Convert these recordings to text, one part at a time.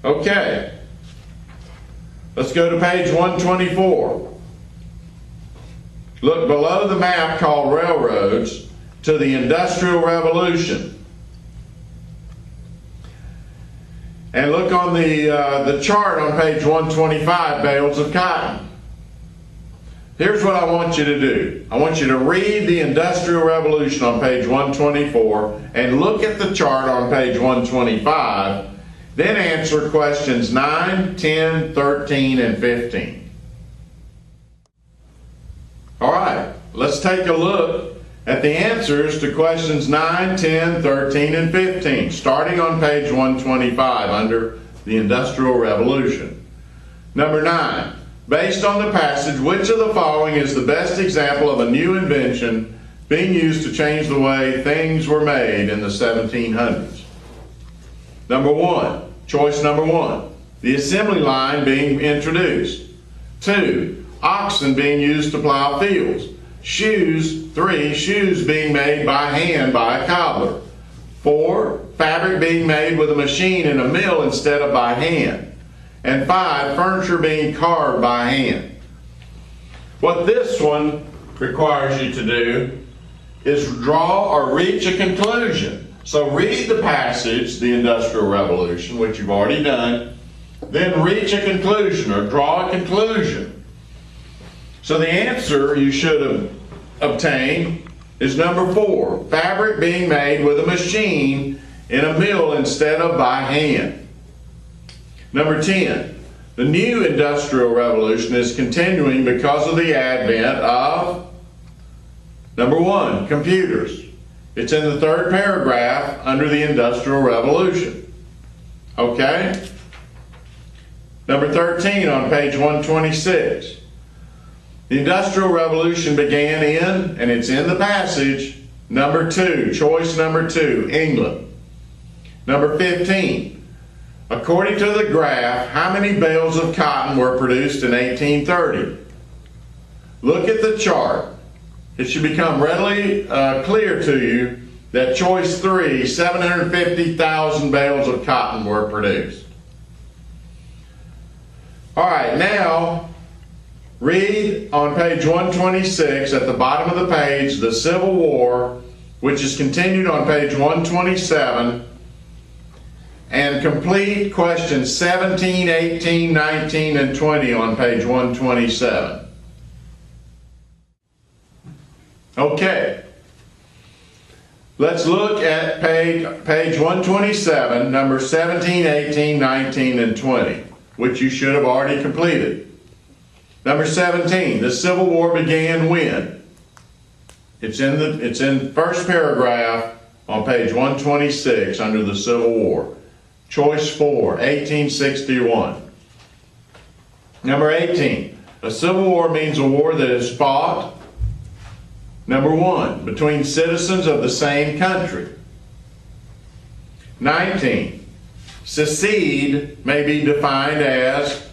Okay, let's go to page 124. Look below the map called Railroads to the Industrial Revolution. And look on the chart on page 125, bales of cotton. Here's what I want you to do. I want you to read the Industrial Revolution on page 124 and look at the chart on page 125. Then answer questions 9, 10, 13, and 15. All right, let's take a look at the answers to questions 9, 10, 13, and 15, starting on page 125 under the Industrial Revolution. Number 9, based on the passage, which of the following is the best example of a new invention being used to change the way things were made in the 1700s? Number 1, choice number 1, the assembly line being introduced. 2, oxen being used to plow fields. 3, shoes being made by hand by a cobbler. 4, fabric being made with a machine in a mill instead of by hand. And 5, furniture being carved by hand. What this one requires you to do is draw or reach a conclusion. So read the passage, the Industrial Revolution, which you've already done, then reach a conclusion or draw a conclusion. So the answer you should have obtained is number 4, fabric being made with a machine in a mill instead of by hand. Number 10, the new Industrial Revolution is continuing because of the advent of, number 1, computers. It's in the 3rd paragraph under the Industrial Revolution. Okay? Number 13 on page 126. The Industrial Revolution began in, and it's in the passage, number 2, choice number 2, England. Number 15. According to the graph, how many bales of cotton were produced in 1830? Look at the chart. It should become readily clear to you that choice 3, 750,000 bales of cotton were produced. All right, now read on page 126 at the bottom of the page the Civil War, which is continued on page 127, and complete questions 17, 18, 19, and 20 on page 127. Okay, let's look at page 127, numbers 17, 18, 19, and 20, which you should have already completed. Number 17, the Civil War began when? It's in the first paragraph on page 126 under the Civil War. Choice 4, 1861. Number 18, a Civil War means a war that is fought, number 1, between citizens of the same country. 19, secede may be defined as,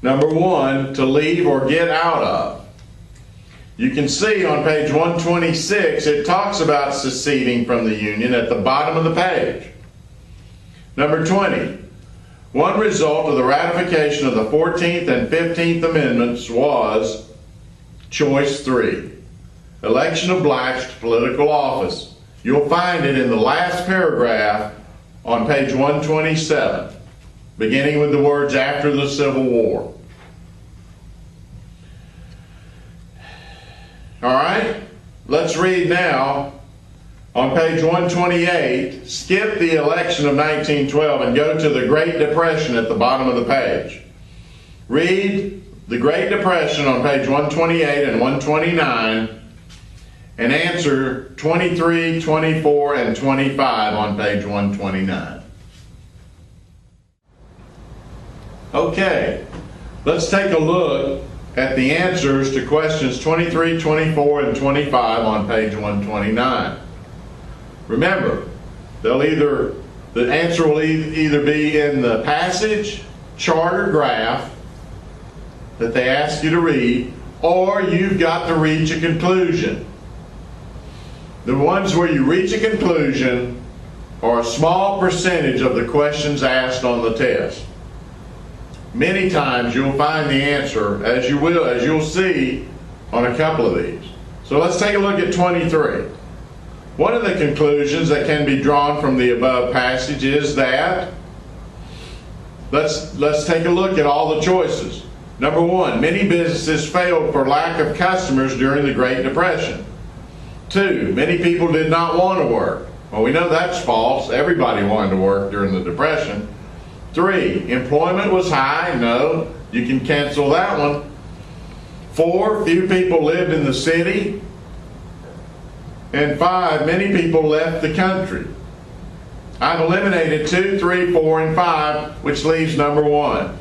number 1, to leave or get out of. You can see on page 126 it talks about seceding from the Union at the bottom of the page. Number 20, one result of the ratification of the 14th and 15th Amendments was choice 3, election of blacks to political office. You'll find it in the last paragraph on page 127, beginning with the words after the Civil War. All right, let's read now on page 128, skip the election of 1912 and go to the Great Depression at the bottom of the page. Read the Great Depression on page 128 and 129 and answer 23, 24, and 25 on page 129. Okay, let's take a look at the answers to questions 23, 24, and 25 on page 129. Remember, the answer will either be in the passage, chart, or graph that they ask you to read, or you've got to reach a conclusion. The ones where you reach a conclusion are a small percentage of the questions asked on the test. Many times you'll find the answer, as you'll see on a couple of these. So let's take a look at 23. One of the conclusions that can be drawn from the above passage is that, let's take a look at all the choices. Number one, many businesses failed for lack of customers during the Great Depression. 2, many people did not want to work. Well, we know that's false. Everybody wanted to work during the Depression. 3, employment was high. No, you can cancel that one. 4, few people lived in the city. And 5, many people left the country. I've eliminated 2, 3, 4, and 5, which leaves number 1.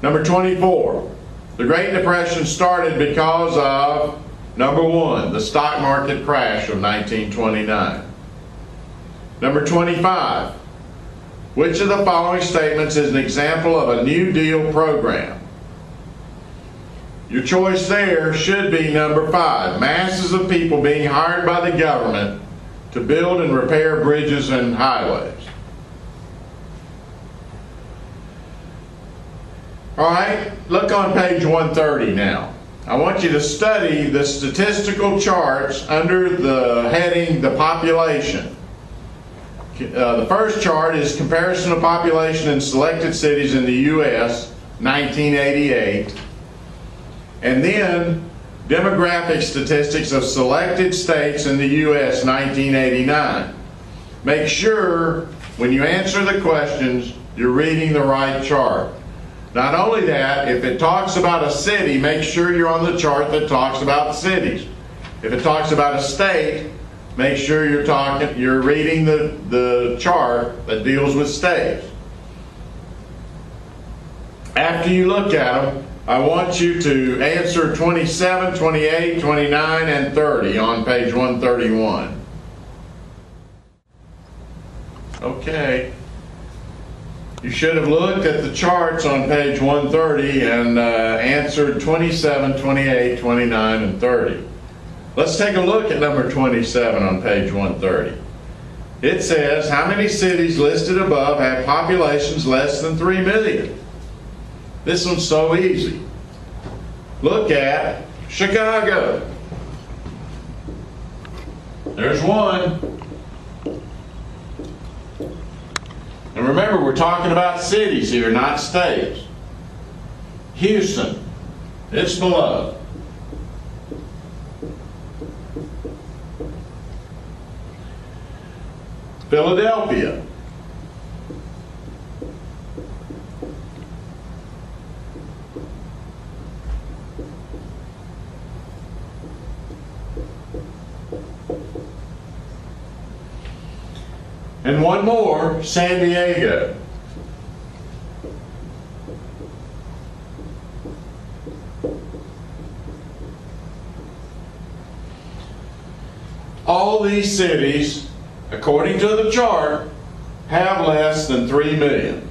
Number 24. The Great Depression started because of, number 1, the stock market crash of 1929. Number 25. Which of the following statements is an example of a New Deal program? Your choice there should be number 5. Masses of people being hired by the government to build and repair bridges and highways. All right, look on page 130 now. I want you to study the statistical charts under the heading, the population. The first chart is comparison of population in selected cities in the U.S., 1988. And then demographic statistics of selected states in the U.S., 1989. Make sure when you answer the questions, you're reading the right chart. Not only that, if it talks about a city, make sure you're on the chart that talks about cities. If it talks about a state, make sure you're reading the chart that deals with states. After you look at them, I want you to answer 27, 28, 29, and 30 on page 131. Okay. You should have looked at the charts on page 130 and answered 27, 28, 29, and 30. Let's take a look at number 27 on page 130. It says, how many cities listed above have populations less than 3 million? This one's so easy. Look at Chicago. There's one. And remember, we're talking about cities here, not states. Houston, it's below. Philadelphia. And one more, San Diego. All these cities, according to the chart, have less than 3 million.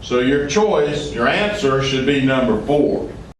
So your choice, your answer should be number 4.